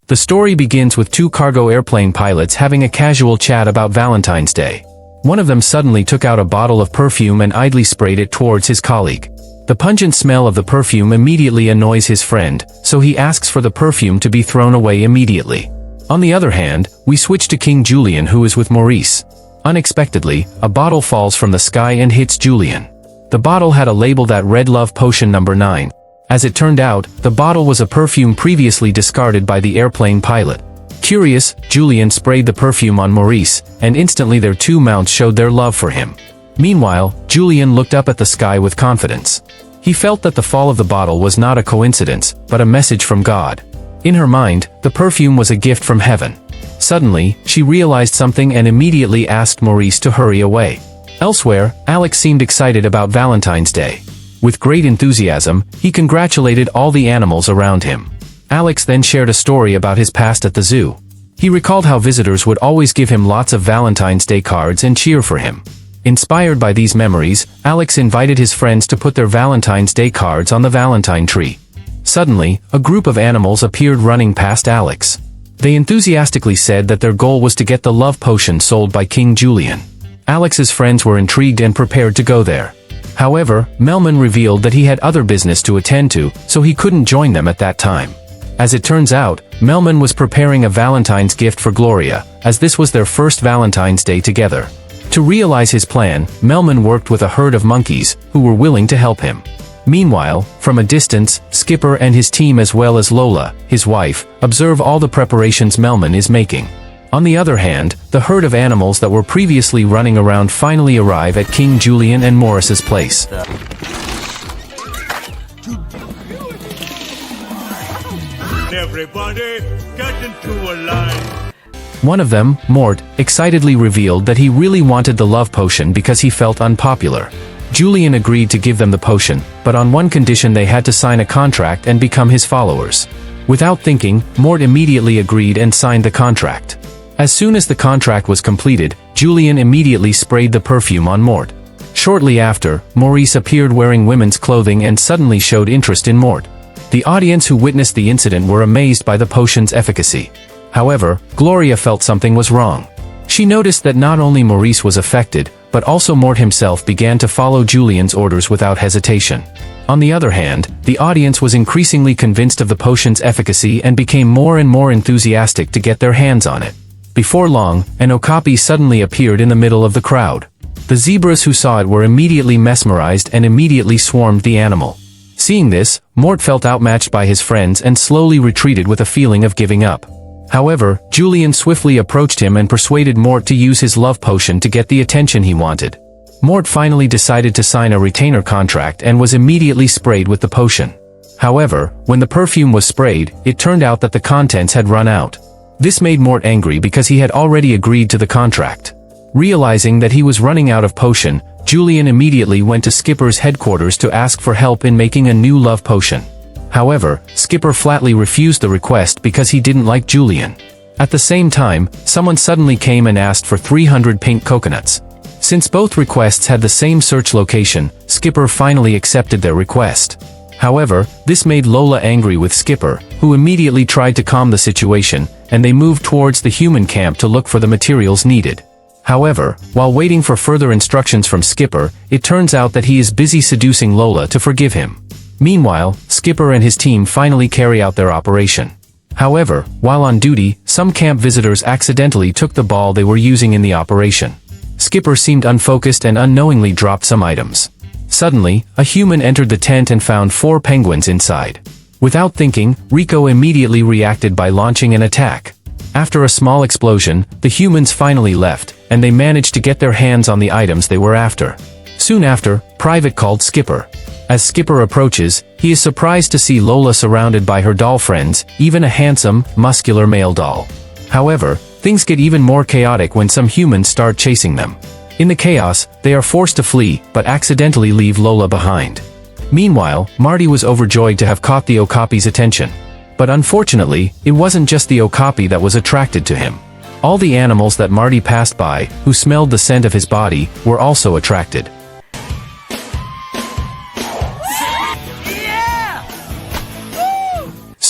The story begins with two cargo airplane pilots having a casual chat about Valentine's Day. One of them suddenly took out a bottle of perfume and idly sprayed it towards his colleague. The pungent smell of the perfume immediately annoys his friend, so he asks for the perfume to be thrown away immediately. On the other hand, we switch to King Julien, who is with Maurice. Unexpectedly, a bottle falls from the sky and hits Julien. The bottle had a label that read Love Potion Number 9. As it turned out, the bottle was a perfume previously discarded by the airplane pilot. Curious, Julien sprayed the perfume on Maurice, and instantly their two mounts showed their love for him. Meanwhile, Julien looked up at the sky with confidence. He felt that the fall of the bottle was not a coincidence, but a message from God. In her mind, the perfume was a gift from heaven. Suddenly, she realized something and immediately asked Maurice to hurry away. Elsewhere, Alex seemed excited about Valentine's Day. With great enthusiasm, he congratulated all the animals around him. Alex then shared a story about his past at the zoo. He recalled how visitors would always give him lots of Valentine's Day cards and cheer for him. Inspired by these memories, Alex invited his friends to put their Valentine's Day cards on the Valentine tree. Suddenly, a group of animals appeared running past Alex. They enthusiastically said that their goal was to get the love potion sold by King Julien. Alex's friends were intrigued and prepared to go there. However, Melman revealed that he had other business to attend to, so he couldn't join them at that time. As it turns out, Melman was preparing a Valentine's gift for Gloria, as this was their first Valentine's Day together. To realize his plan, Melman worked with a herd of monkeys, who were willing to help him. Meanwhile, from a distance, Skipper and his team as well as Lola, his wife, observe all the preparations Melman is making. On the other hand, the herd of animals that were previously running around finally arrive at King Julien and Maurice's place. Everybody get into a line. One of them, Mort, excitedly revealed that he really wanted the love potion because he felt unpopular. Julien agreed to give them the potion, but on one condition: they had to sign a contract and become his followers. Without thinking, Mort immediately agreed and signed the contract. As soon as the contract was completed, Julien immediately sprayed the perfume on Mort. Shortly after, Maurice appeared wearing women's clothing and suddenly showed interest in Mort. The audience who witnessed the incident were amazed by the potion's efficacy. However, Gloria felt something was wrong. She noticed that not only Maurice was affected, but also Mort himself began to follow Julien's orders without hesitation. On the other hand, the audience was increasingly convinced of the potion's efficacy and became more and more enthusiastic to get their hands on it. Before long, an okapi suddenly appeared in the middle of the crowd. The zebras who saw it were immediately mesmerized and immediately swarmed the animal. Seeing this, Mort felt outmatched by his friends and slowly retreated with a feeling of giving up. However, Julien swiftly approached him and persuaded Mort to use his love potion to get the attention he wanted. Mort finally decided to sign a retainer contract and was immediately sprayed with the potion. However, when the perfume was sprayed, it turned out that the contents had run out. This made Mort angry because he had already agreed to the contract. Realizing that he was running out of potion, Julien immediately went to Skipper's headquarters to ask for help in making a new love potion. However, Skipper flatly refused the request because he didn't like Julien. At the same time, someone suddenly came and asked for 300 pink coconuts. Since both requests had the same search location, Skipper finally accepted their request. However, this made Lola angry with Skipper, who immediately tried to calm the situation, and they moved towards the human camp to look for the materials needed. However, while waiting for further instructions from Skipper, it turns out that he is busy seducing Lola to forgive him. Meanwhile, Skipper and his team finally carry out their operation. However, while on duty, some camp visitors accidentally took the ball they were using in the operation. Skipper seemed unfocused and unknowingly dropped some items. Suddenly, a human entered the tent and found 4 penguins inside. Without thinking, Rico immediately reacted by launching an attack. After a small explosion, the humans finally left, and they managed to get their hands on the items they were after. Soon after, Private called Skipper. As Skipper approaches, he is surprised to see Lola surrounded by her doll friends, even a handsome, muscular male doll. However, things get even more chaotic when some humans start chasing them. In the chaos, they are forced to flee, but accidentally leave Lola behind. Meanwhile, Marty was overjoyed to have caught the okapi's attention. But unfortunately, it wasn't just the okapi that was attracted to him. All the animals that Marty passed by, who smelled the scent of his body, were also attracted.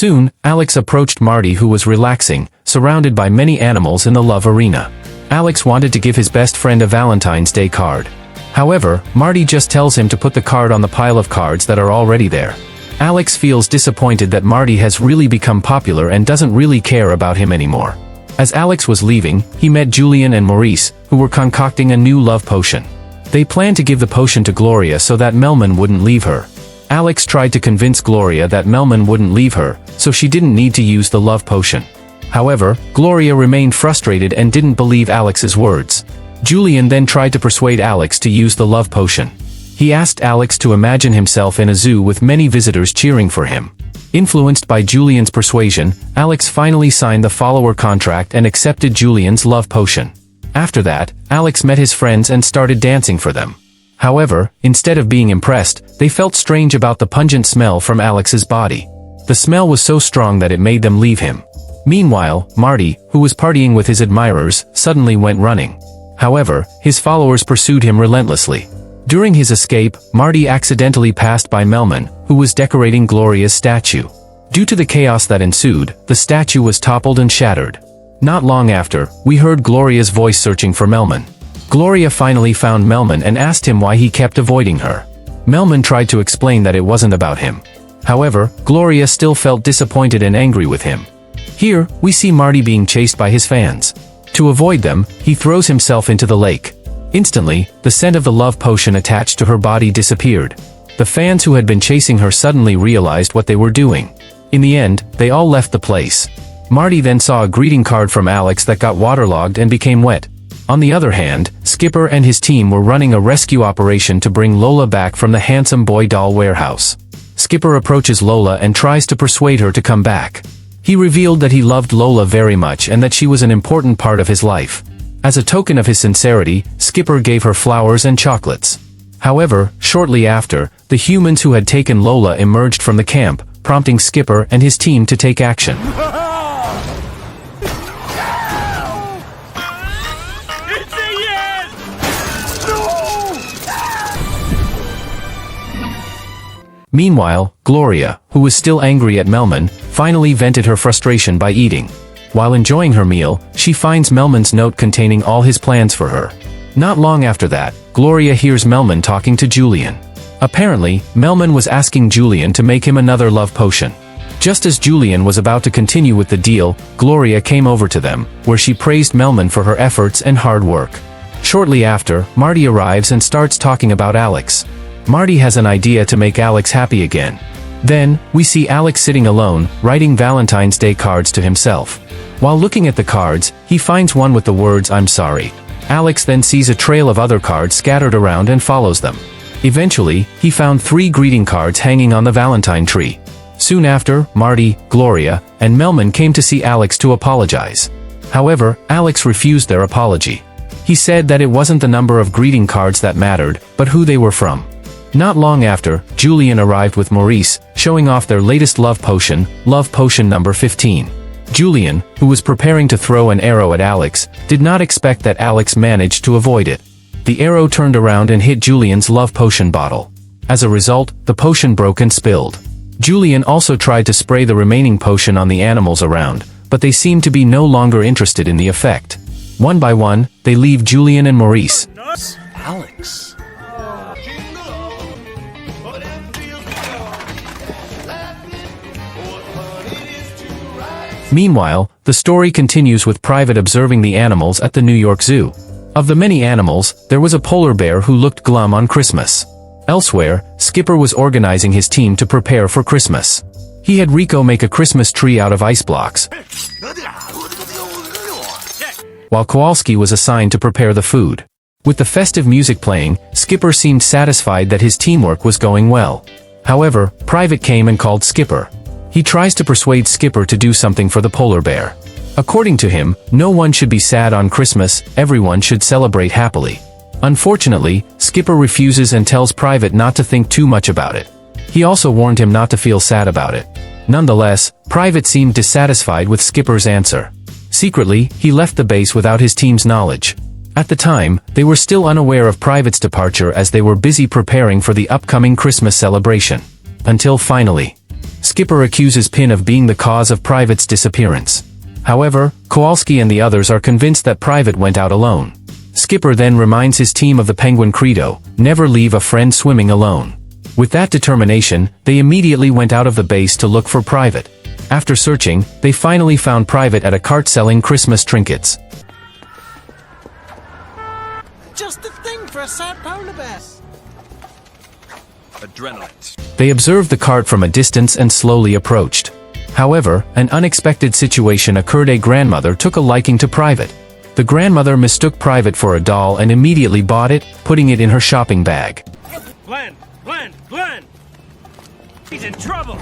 Soon, Alex approached Marty, who was relaxing, surrounded by many animals in the love arena. Alex wanted to give his best friend a Valentine's Day card. However, Marty just tells him to put the card on the pile of cards that are already there. Alex feels disappointed that Marty has really become popular and doesn't really care about him anymore. As Alex was leaving, he met Julian and Maurice, who were concocting a new love potion. They planned to give the potion to Gloria so that Melman wouldn't leave her. Alex tried to convince Gloria that Melman wouldn't leave her, so she didn't need to use the love potion. However, Gloria remained frustrated and didn't believe Alex's words. Julian then tried to persuade Alex to use the love potion. He asked Alex to imagine himself in a zoo with many visitors cheering for him. Influenced by Julian's persuasion, Alex finally signed the follower contract and accepted Julian's love potion. After that, Alex met his friends and started dancing for them. However, instead of being impressed, they felt strange about the pungent smell from Alex's body. The smell was so strong that it made them leave him. Meanwhile, Marty, who was partying with his admirers, suddenly went running. However, his followers pursued him relentlessly. During his escape, Marty accidentally passed by Melman, who was decorating Gloria's statue. Due to the chaos that ensued, the statue was toppled and shattered. Not long after, we heard Gloria's voice searching for Melman. Gloria finally found Melman and asked him why he kept avoiding her. Melman tried to explain that it wasn't about him. However, Gloria still felt disappointed and angry with him. Here, we see Marty being chased by his fans. To avoid them, he throws himself into the lake. Instantly, the scent of the love potion attached to her body disappeared. The fans who had been chasing her suddenly realized what they were doing. In the end, they all left the place. Marty then saw a greeting card from Alex that got waterlogged and became wet. On the other hand, Skipper and his team were running a rescue operation to bring Lola back from the handsome boy doll warehouse. Skipper approaches Lola and tries to persuade her to come back. He revealed that he loved Lola very much and that she was an important part of his life. As a token of his sincerity, Skipper gave her flowers and chocolates. However, shortly after, the humans who had taken Lola emerged from the camp, prompting Skipper and his team to take action. It's a yes! Meanwhile, Gloria, who was still angry at Melman, finally vented her frustration by eating. While enjoying her meal, she finds Melman's note containing all his plans for her. Not long after that, Gloria hears Melman talking to Julian. Apparently, Melman was asking Julian to make him another love potion. Just as Julian was about to continue with the deal, Gloria came over to them, where she praised Melman for her efforts and hard work. Shortly after, Marty arrives and starts talking about Alex. Marty has an idea to make Alex happy again. Then, we see Alex sitting alone, writing Valentine's Day cards to himself. While looking at the cards, he finds one with the words "I'm sorry." Alex then sees a trail of other cards scattered around and follows them. Eventually, he found 3 greeting cards hanging on the Valentine tree. Soon after, Marty, Gloria, and Melman came to see Alex to apologize. However, Alex refused their apology. He said that it wasn't the number of greeting cards that mattered, but who they were from. Not long after, Julian arrived with Maurice, showing off their latest love potion number 15. Julian, who was preparing to throw an arrow at Alex, did not expect that Alex managed to avoid it. The arrow turned around and hit Julian's love potion bottle. As a result, the potion broke and spilled. Julian also tried to spray the remaining potion on the animals around, but they seemed to be no longer interested in the effect. One by one, they leave Julian and Maurice. Alex. Meanwhile, the story continues with Private observing the animals at the New York Zoo. Of the many animals, there was a polar bear who looked glum on Christmas. Elsewhere, Skipper was organizing his team to prepare for Christmas. He had Rico make a Christmas tree out of ice blocks, while Kowalski was assigned to prepare the food. With the festive music playing, Skipper seemed satisfied that his teamwork was going well. However, Private came and called Skipper. He tries to persuade Skipper to do something for the polar bear. According to him, no one should be sad on Christmas, everyone should celebrate happily. Unfortunately, Skipper refuses and tells Private not to think too much about it. He also warned him not to feel sad about it. Nonetheless, Private seemed dissatisfied with Skipper's answer. Secretly, he left the base without his team's knowledge. At the time, they were still unaware of Private's departure as they were busy preparing for the upcoming Christmas celebration. Until finally, Skipper accuses Pin of being the cause of Private's disappearance. However, Kowalski and the others are convinced that Private went out alone. Skipper then reminds his team of the Penguin credo, never leave a friend swimming alone. With that determination, they immediately went out of the base to look for Private. After searching, they finally found Private at a cart selling Christmas trinkets. Just the thing for a sad polar bear. Adrenaline. They observed the cart from a distance and slowly approached. However, an unexpected situation occurred. A grandmother took a liking to Private. The grandmother mistook Private for a doll and immediately bought it, putting it in her shopping bag. Glenn! He's in trouble!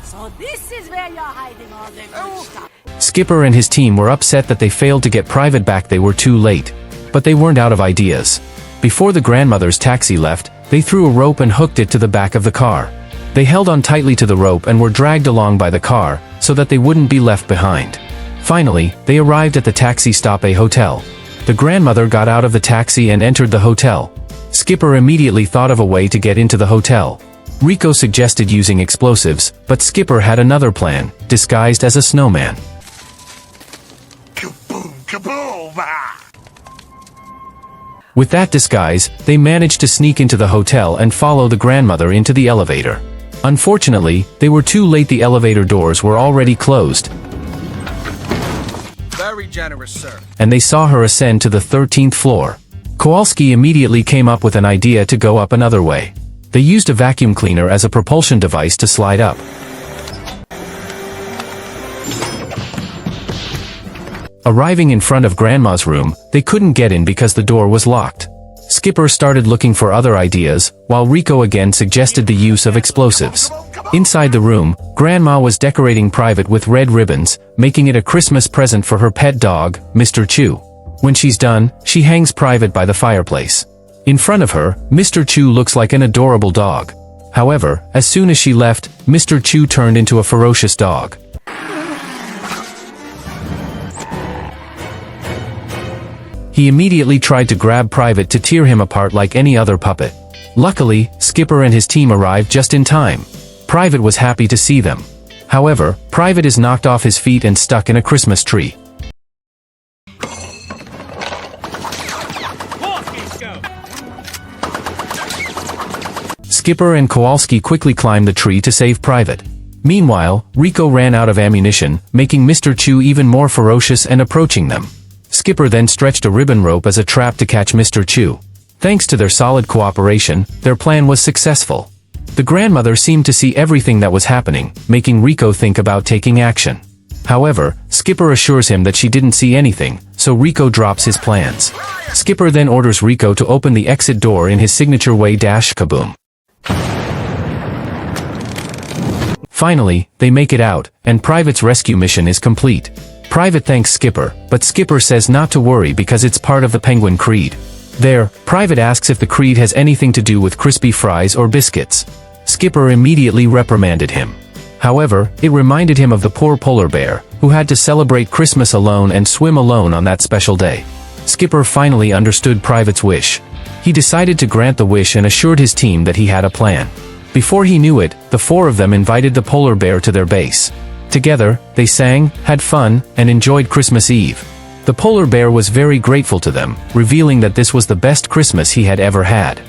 So this is where you're hiding all the good stuff. Skipper and his team were upset that they failed to get Private back. They were too late. But they weren't out of ideas. Before the grandmother's taxi left, they threw a rope and hooked it to the back of the car. They held on tightly to the rope and were dragged along by the car, so that they wouldn't be left behind. Finally, they arrived at the taxi stop, a hotel. The grandmother got out of the taxi and entered the hotel. Skipper immediately thought of a way to get into the hotel. Rico suggested using explosives, but Skipper had another plan, disguised as a snowman. Kaboom, kaboom! Ah! With that disguise, they managed to sneak into the hotel and follow the grandmother into the elevator. Unfortunately, they were too late. The elevator doors were already closed, Very generous, sir. and they saw her ascend to the 13th floor. Kowalski immediately came up with an idea to go up another way. They used a vacuum cleaner as a propulsion device to slide up. Arriving in front of Grandma's room, they couldn't get in because the door was locked. Skipper started looking for other ideas, while Rico again suggested the use of explosives. Inside the room, Grandma was decorating Private with red ribbons, making it a Christmas present for her pet dog, Mr. Chew. When she's done, she hangs Private by the fireplace. In front of her, Mr. Chew looks like an adorable dog. However, as soon as she left, Mr. Chew turned into a ferocious dog. He immediately tried to grab Private to tear him apart like any other puppet. Luckily, Skipper and his team arrived just in time. Private was happy to see them. However, Private is knocked off his feet and stuck in a Christmas tree. Kowalski's go! Skipper and Kowalski quickly climbed the tree to save Private. Meanwhile, Rico ran out of ammunition, making Mr. Chew even more ferocious and approaching them. Skipper then stretched a ribbon rope as a trap to catch Mr. Chew. Thanks to their solid cooperation, their plan was successful. The grandmother seemed to see everything that was happening, making Rico think about taking action. However, Skipper assures him that she didn't see anything, so Rico drops his plans. Skipper then orders Rico to open the exit door in his signature way. Kaboom. Finally, they make it out, and Private's rescue mission is complete. Private thanks Skipper, but Skipper says not to worry because it's part of the Penguin Creed. There, Private asks if the creed has anything to do with crispy fries or biscuits. Skipper immediately reprimanded him. However, it reminded him of the poor polar bear, who had to celebrate Christmas alone and swim alone on that special day. Skipper finally understood Private's wish. He decided to grant the wish and assured his team that he had a plan. Before he knew it, the four of them invited the polar bear to their base. Together, they sang, had fun, and enjoyed Christmas Eve. The polar bear was very grateful to them, revealing that this was the best Christmas he had ever had.